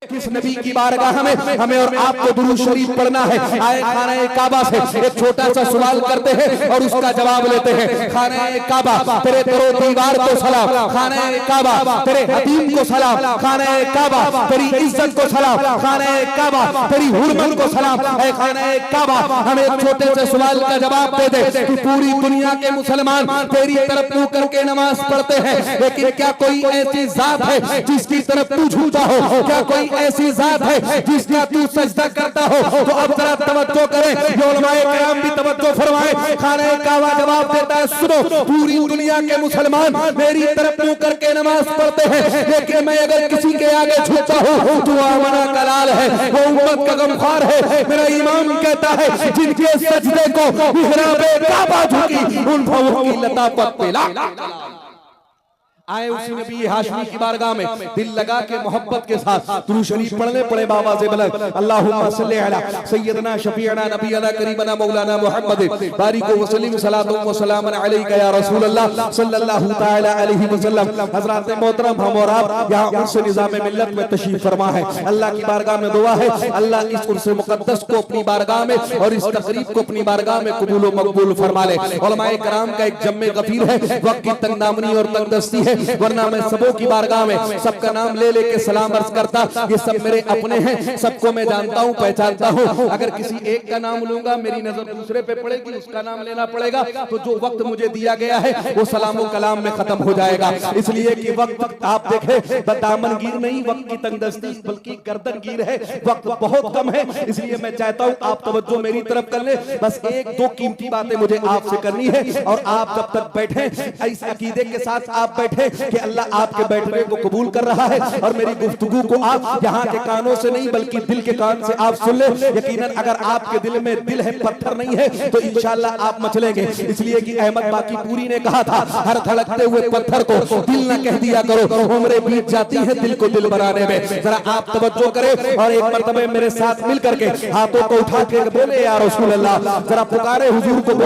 किस नबी की बारगाह में हमें और आपको दुरूद शरीफ पढ़ना है। आए खाना काबा से एक छोटा सा सवाल करते हैं और उसका जवाब लेते हैं। खाना काबा तेरे तरो दीवार को सलाम, खाना काबा तेरे हतीम को सलाम, खाना काबा तेरी इज्जत को सलाम, खाना काबा तेरी हुर्मत को सलाम। ऐ खाना काबा हमें एक छोटे से सवाल का जवाब दे दे कि पूरी दुनिया के मुसलमान तेरी तरफ मुंह करके नमाज पढ़ते हैं, लेकिन क्या कोई ऐसी जात है जिसकी तरफ तू झूठा हो? क्या कोई ऐसी जात है जिसका तू सजदा करता हो? तो अब जरा तवज्जो करें, ये उलमाए किराम भी तवज्जो फरमाएं। खाने काबा जवाब देता है, सुनो पूरी दुनिया के मुसलमान मेरी तरफ मुंह करके नमाज पढ़ते हैं, लेकिन मैं अगर किसी के आगे झुकता हूं तो आमना कलाल है, वो उम्मत का गमखार है। मेरा इमाम कहता है जिनके सजदे को मिहराबे काबा झुकी उन भावों की लतापत पे ला। आए उसी नबी हाशमी की बारगाह में दिल लगा के मोहब्बत के साथ दुरूद शरीफ पढ़ने पड़े बाबा से बुलंद अल्लाहुम्मा सल्ली अला सय्यदना शफीअना नबीना करीमना मौलाना मुहम्मद बारिक व सल्लिम सलातु व सलाम अलैका या रसूल अल्लाह सल्लल्लाहु तआला अलैहि वसल्लम। हजरात मोहतरम हम और आप यहां उर्स निजाम मिल्लत में तशरीफ फरमा है। अल्लाह की बारगाह में दुआ है अल्लाह इस उर्स मुकद्दस को अपनी बारगाह में और इस तकरीब को अपनी बारगाह में कबूल व मकबूल फरमा ले। उलमाए किराम का एक जम्मे गफीर है, वक्त की तंगदामनी और तंगदस्ती है, वरना मैं सबों की बारगाह में सबका नाम ले लेके सलाम अर्ज करता। ये सब मेरे अपने हैं, सबको मैं जानता हूँ पहचानता हूँ। अगर किसी एक का नाम लूंगा मेरी नजर दूसरे पे पड़ेगी, उसका नाम लेना पड़ेगा, तो जो वक्त मुझे दिया गया है वो सलामो कलाम में खत्म हो जाएगा। इसलिए कि वक्त आप देखें दामनगीर नहीं, वक्त की तंगदस्ती बल्कि गर्दनगीर है, वक्त बहुत कम है। इसलिए मैं चाहता हूँ आप तवज्जो मेरी तरफ कर ले। बस एक दो कीमती बातें मुझे आपसे करनी है और आप जब तक बैठे इस अकीदे के साथ आप बैठे कि अल्लाह आपके बैठने को कबूल कर रहा है और मेरी गुफ्तगू को आप यहाँ के कानों से नहीं बल्कि दिल के कान से आप सुन ले। यकीनन अगर आपके दिल में दिल है, पत्थर नहीं है, तो इंशाअल्लाह आप मचलेंगे। इसलिए कि अहमद बाकी पूरी ने कहा था हर धड़कते हुए पत्थर को दिल न कह दिया करो, उम्रें बीत जाती है दिल को दिल बनाने में। जरा आप तवज्जो करें और एक मर्तबे मेरे साथ मिल करके हाथों को उठा के बोले या रसूल अल्लाह, जरा पुकारे हुजूर को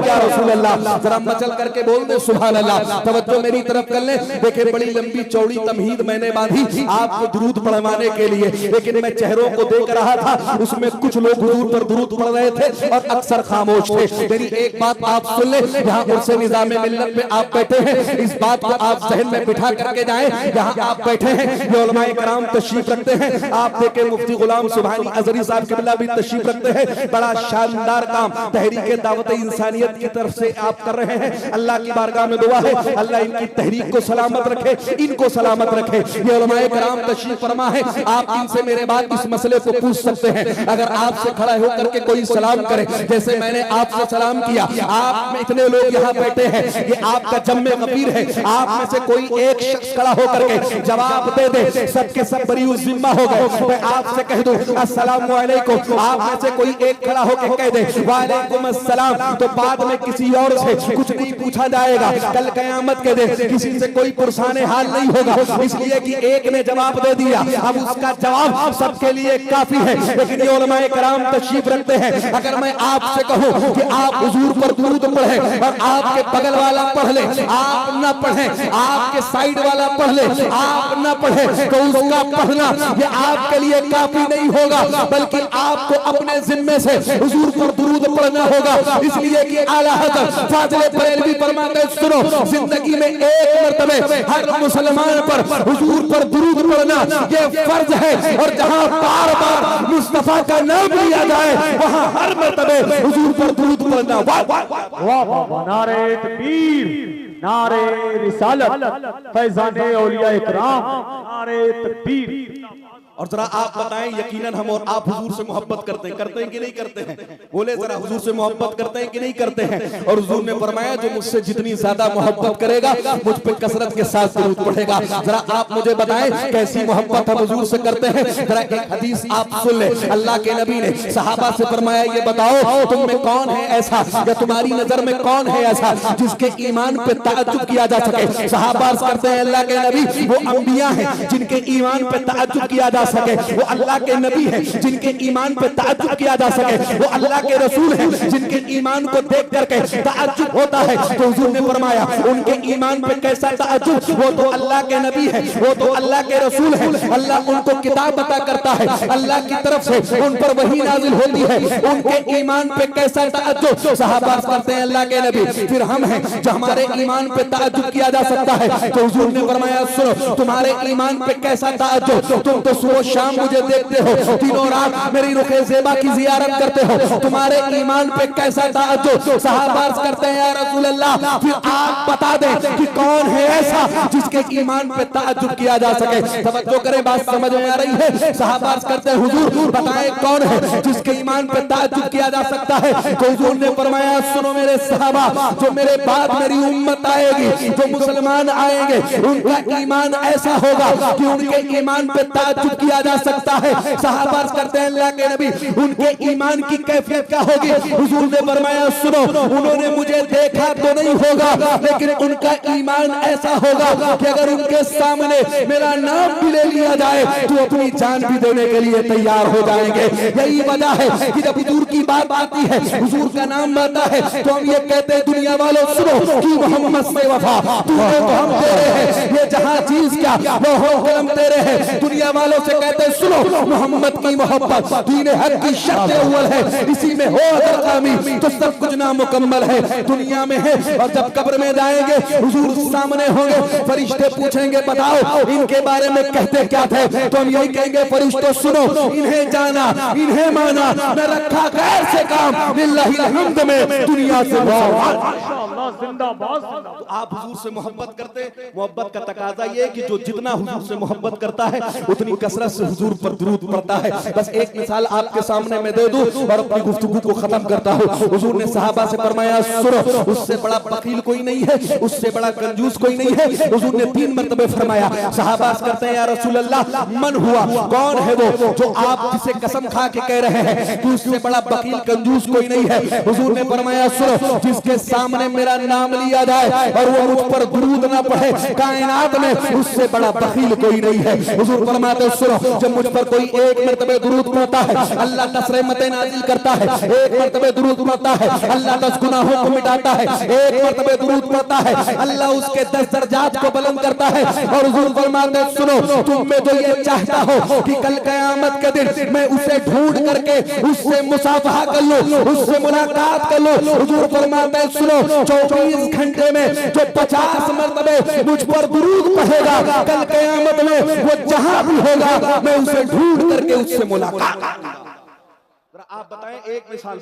या रसूल अल्लाह, जरा मचल करके बोल दे सुभान अल्लाह। तवज्जो मेरी तरफ कर ले। देखिए बड़ी लंबी चौड़ी तमहीद मैंने बांधी आपको दुरूद पढ़वाने के लिए, लेकिन मैं चेहरों को देख रहा था उसमें कुछ लोग हुजूर पर दुरूद पढ़ रहे थे और अक्सर खामोश थे। मेरी एक बात आप सुन ले, यहाँ उर्से निजामे मिल्लत में आप बैठे हैं, इस बात को आप जहन में बिठा करके जाएं। यहाँ आप बैठे हैं, ये उलमाए किराम तशरीफ रखते हैं। आप देखें मुफ्ती गुलाम सुभानी अजहरी साहब किबला भी तशरीफ रखते हैं। बड़ा शानदार काम तहरीक दावत इंसानियत की तरफ से आप कर रहे हैं। अल्लाह की बारगाह में दुआ है अल्लाह इनकी तहरीक को सलामत रखे, इनको सलामत रखे। ये उलमाए किराम तशरीफ फरमा है, आप इनसे मेरे बाद इस मसले को पूछ सकते हैं। अगर आपसे खड़ा होकर के कोई सलाम करे जैसे मैंने आपसे सलाम किया, आप में इतने लोग यहाँ बैठे हैं, ये आपका जम्मे गफीर है, आप में से कोई एक शख्स खड़ा होकर के जवाब दे दे, सबके सब बरी जिम्मा हो गए। मैं आपसे कह दूं अस्सलामु अलैकुम, आप में से कोई एक खड़ा होकर कह दे वालेकुम अस्सलाम, तो बाद में किसी और से कुछ नहीं पूछा जाएगा। कल कयामत के दिन किसी से कोई पुरसाने हाल नहीं होगा, इसलिए कि एक ने जवाब दे दिया, अब उसका जवाब सबके लिए काफी है। लेकिन ये उलमाए किराम तशरीफ रखते हैं, अगर मैं आपसे कहूं कि आप हुजूर पर दुरूद पढ़े और आपके बगल वाला पढ़ ले, आप न पढ़े, आपके साइड वाला पढ़ ले, आप न पढ़े, तो उसका पढ़ना ये आपके लिए काफी नहीं होगा, बल्कि आपको अपने जिम्मे से हुजूर पर दुरूद पढ़ना होगा। इसलिए कि आला हज़रत फाज़िल बरेलवी फरमाते हैं, सुनो जिंदगी में एक मर्तबे हर मुसलमान पर हुजूर पर दुरूद पढ़ना ये फर्ज है, और जहां बार बार मुस्तफा का नाम लिया जाए वहां हर मर्तबे हुजूर पर दुरूद पढ़ना। वाह वाह वाह, नारे तकबीर, नारे रिसालत, फैज़ाने औलिया इकराम, नारे तकबीर। और जरा आप बताएं, यकीनन हम और आप हुजूर से मोहब्बत करते हैं कि नहीं करते हैं? बोले जरा हुजूर से मोहब्बत करते हैं कि नहीं करते हैं? और हुजूर ने फरमाया जो मुझसे जितनी ज्यादा मोहब्बत करेगा मुझ पे कसरत के साथ दुरूद पढ़ेगा। जरा आप मुझे बताएं कैसी मोहब्बत हम हुजूर से करते हैं। जरा एक हदीस आप सुन ले, अल्लाह के नबी ने सहाबा से फरमाया ये बताओ तुम में कौन है ऐसा, या तुम्हारी नजर में कौन है ऐसा जिसके ईमान पे ताज्जुब किया जा सके। सहाबा अर्ज़ करते हैं अल्लाह के नबी वो अंबिया हैं जिनके ईमान पे ताज्जुब किया जा सके, वो अल्लाह के नबी हैं जिनके ईमान पे ताज्जुब किया जा सके, वो अल्लाह के रसूल हैं जिनके ईमान को देख करके ताज्जुब होता है। तो हुजूर ने फरमाया उनके ईमान पे कैसा ताज्जुब, वो तो अल्लाह के नबी है, वो तो अल्लाह के रसूल है, अल्लाह उनको किताब अता करता है, अल्लाह की तरफ से उन पर वही नाजिल होती है, उनके ईमान पे कैसा ताज्जुब। सहाबा करते हैं अल्लाह के नबी फिर हम हैं जो हमारे ईमान पे ताज्जुब किया जा सकता है। तो हुजूर ने फरमाया सुनो तुम्हारे ईमान पे कैसा ताज्जुब, तुम तो सुबह शाम मुझे देखते हो, दिनों रात मेरी रुखे ज़ेबा की ज़ियारत करते हो, तुम्हारे ईमान पे कैसा ताज्जुब। सहाबा करते हैं या रसूल अल्लाह फिर आप बता दें कि कौन है ऐसा जिसके ईमान पे ताज्जुब किया जा सके। तवज्जो करें, बात समझ में आ रही है। सहाबा करते हैं हुजूर बताएं कौन है जिसके ईमान पे ताज्जुब किया जा सकता है। तो हुजूर ने फरमाया सुनो मेरे सहाबा, जो मेरे बाद मेरी उम्मत आएगी, जो मुसलमान आएंगे, उनका ईमान ऐसा होगा कि उनके ईमान पे ताज्जुब किया जा सकता है। सहाबा करते हैं अल्लाह के नबी उनके ईमान की कैफियत क्या होगी। हुजूर ने फरमाया सुनो उन्होंने मुझे देखा तो नहीं होगा, लेकिन उनका ईमान ऐसा होगा कि अगर उनके सामने मेरा नाम भी ले लिया जाए तो अपनी जान भी देने के लिए तैयार हो जाएंगे। यही वजह है कि जब हुजूर की बात आती है, हुजूर का नाम आता है, तो हम ये कहते हैं दुनिया वालों सुनो कि मोहम्मद से वफा तुम्हें तो हम तेरे हैं, ये जहां चीज क्या वो हो कलम तेरे हैं। दुनिया वालों से कहते हैं सुनो मोहम्मद की मोहब्बत दीन हक की शर्त अव्वल है, इसी में हो अगर कामी तो सब कुछ नामुकम्मल है दुनिया में है। और जब कब्र में जाएंगे हुजूर सामने होंगे, फरिश्ते पूछेंगे बताओ इनके बारे में कहते क्या थे, तो हम यही कहेंगे फरिश्तों सुनो इन्हें जाना इन्हें माना न रखा गैर से काम, लिल्लाहिल हम्द में दुनिया से माशाअल्लाह जिंदाबाद। तो आप हुजूर से मोहब्बत करते, मोहब्बत का तकाजा ये कि जो जितना हुजूर से मोहब्बत करता है उतनी कसरत से हुजूर पर दुरूद पड़ता है। बस एक मिसाल आपके सामने मैं दे दूं और अपनी गुफ्तगू को खत्म करता हूं। हुजूर ने सहाबा से फरमाया सुनो उससे बड़ा बखील कोई नहीं है, उससे बड़ा कंजूस कोई नहीं है। हुजूर ने 3 मरतबे फरमाया। सहाबा करते हैं या रसूल अल्लाह मन हुआ कौन है वो जो आप जिसे कसम खा के कह रहे हैं कि उससे बड़ा बखील कंजूस कोई नहीं है। हुजूर ने फरमाया सुनो जिसके सामने मेरा नाम लिया जाए और वो मुझ पर दुरूद ना पढ़े कायनात में उससे बड़ा बखील कोई नहीं है। हुजूर फरमाते सुनो जब मुझ पर कोई एक मरतबे दुरूद पढ़ता है अल्लाह 10 रहमतें नाज़िल करता है, एक मरतबे दुरूद पढ़ता है अल्लाह 10 गुनाहों को मिटाता है, एक मरतबे दुरूद पढ़ता है अल्लाह उसके 10 दर्जात को बुलंद करता है। और हुजूर फरमाते सुनो तुम में जो ये चाहता हो कि कल क़यामत के दिन मैं उसे ढूंढ करके उससे मुसाफहा कर लूं, उससे मुलाकात कर लूं, हुजूर फरमाते सुनो 24 घंटे में जो 50 मरतबे मुझ पर दुरूद पढ़ेगा कल क़यामत में वो जहां भी होगा मैं उसे ढूंढ करके उससे मुलाकात। आप बताएं एक मिसाल,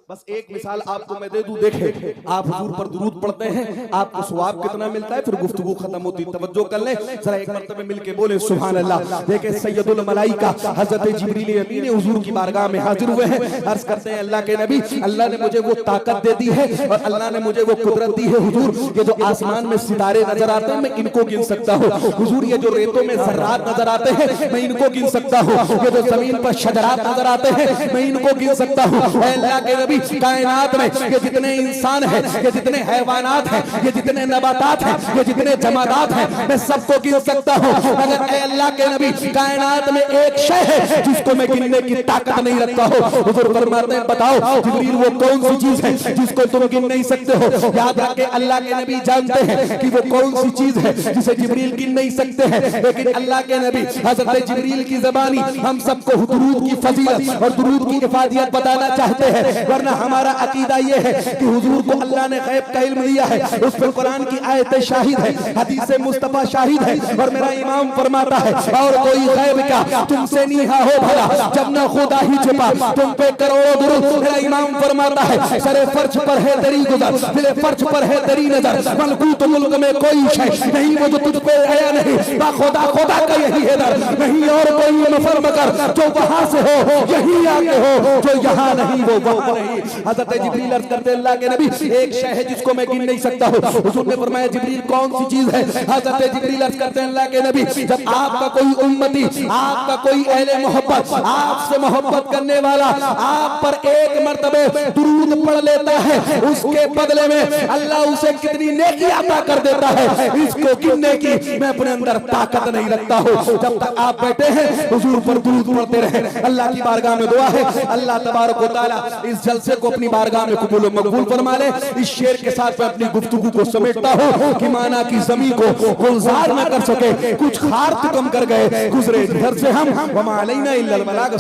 बस एक मिसाल आपको मैं दे दूं। देखें आप हुजूर पर दुरूद पढ़ते हैं आपको सवाब कितना मिलता है, फिर गुफ्तगू खत्म होती। तवज्जो कर लें जरा एक मरतबे मिलके बोले सुभान अल्लाह। देखें सैयदुल मलाइका हजरत जिब्रील अमीन हुजूर की बारगाह में हाजिर हुए हैं। अर्ज करते हैं अल्लाह के नबी अल्लाह ने मुझे वो ताकत दे दी है और अल्लाह ने मुझे वो कुदरत दी है हुजूर, ये जो आसमान में सितारे नजर आते हैं मैं इनको गिन सकता हूँ हुजूर, ये जो रेतों में ज़र्रात नजर आते हैं मैं इनको गिन सकता हूँ, ये जो जमीन पर शजरात नजर आते हैं मैं इनको गिन सकता हूँ। अल्लाह के नबी कायनात में ये जितने इंसान हैं, ये जितने हैवानात हैं, ये जितने नबातात हैं, ये जितने जमादात हैं मैं सबको गिन सकता हूँ। अगर अल्लाह के नबी कायनात में एक शय है जिसको मैं गिनने की ताकत नहीं रखता हूँ, हुजूर फरमाते हैं बताओ जिब्रील वो कौन सी चीज है जिसको तुम गिन नहीं सकते हो। याद रखे अल्लाह के नबी जानते हैं कि वो कौन सी चीज है जिसे जिब्रील गिन नहीं सकते हैं, लेकिन अल्लाह के नबी हजरत जिब्रील की ज़बानी हम सबको दुरूद की फजीलत और दुरूद की इफादियत बताना चाहते हैं। वरना हमारा अकीदा ये है कि हुजूर को अल्लाह ने गैब का इल्म दिया है, उस पर कुरान की आयतें शाहिद है, हदीस मुस्तफा शाहिद है। और मेरा इमाम फरमाता है और कोई गैब क्या तुमसे नीहा हो भला जब न खुदा ही छुपा तुम पे करोड़ों दुरूद। मेरा इमाम फरमाता है सरे फर्श पर है तेरी गुजर, दिले फर्श पर है तेरी नजर, मलकूत मुल्क में कोई शय नहीं वो जो तुझ पे आया नहीं, खुदा खुदा का यही है दर नहीं और कोई मफर मगर जो वहां से हो यही आके हो, जो यहाँ नहीं वो वहाँ नहीं। हजरत जिब्रील अर्ज़ करते अल्लाह के नबी एक शय है जिसको मैं गिन नहीं सकता हूँ। हुजूर ने फरमाया जिब्रील कौन सी चीज है? हजरत जिब्रील अर्ज़ करते हैं अल्लाह के नबी जब आपका कोई उम्मती, आपका कोई अहले मोहब्बत, आपसे मोहब्बत करने वाला आप पर एक मर्तबे दुरूद पढ़ लेता है, उसके बदले में अल्लाह उसे कितनी नेकी अता कर देता है, इसको गिनने की मैं अपने अंदर ताकत नहीं रखता हूँ। जब तक आप बैठे हैं हुजूर पर दुरूद पढ़ते रहे। अल्लाह की बारगाह में दुआ है अल्लाह तबारक व तआला इस जलसे को अपनी बारगाह में कबूल व मकबूल फरमा ले। इस शेर के साथ मैं अपनी गुफ्तगू को समेटता हूँ कि माना की ज़मीन को गुलजार न कर सके, कुछ खार कम कर गए, गुजरे इधर से हम, वमा अलैना इल्लल बलाग।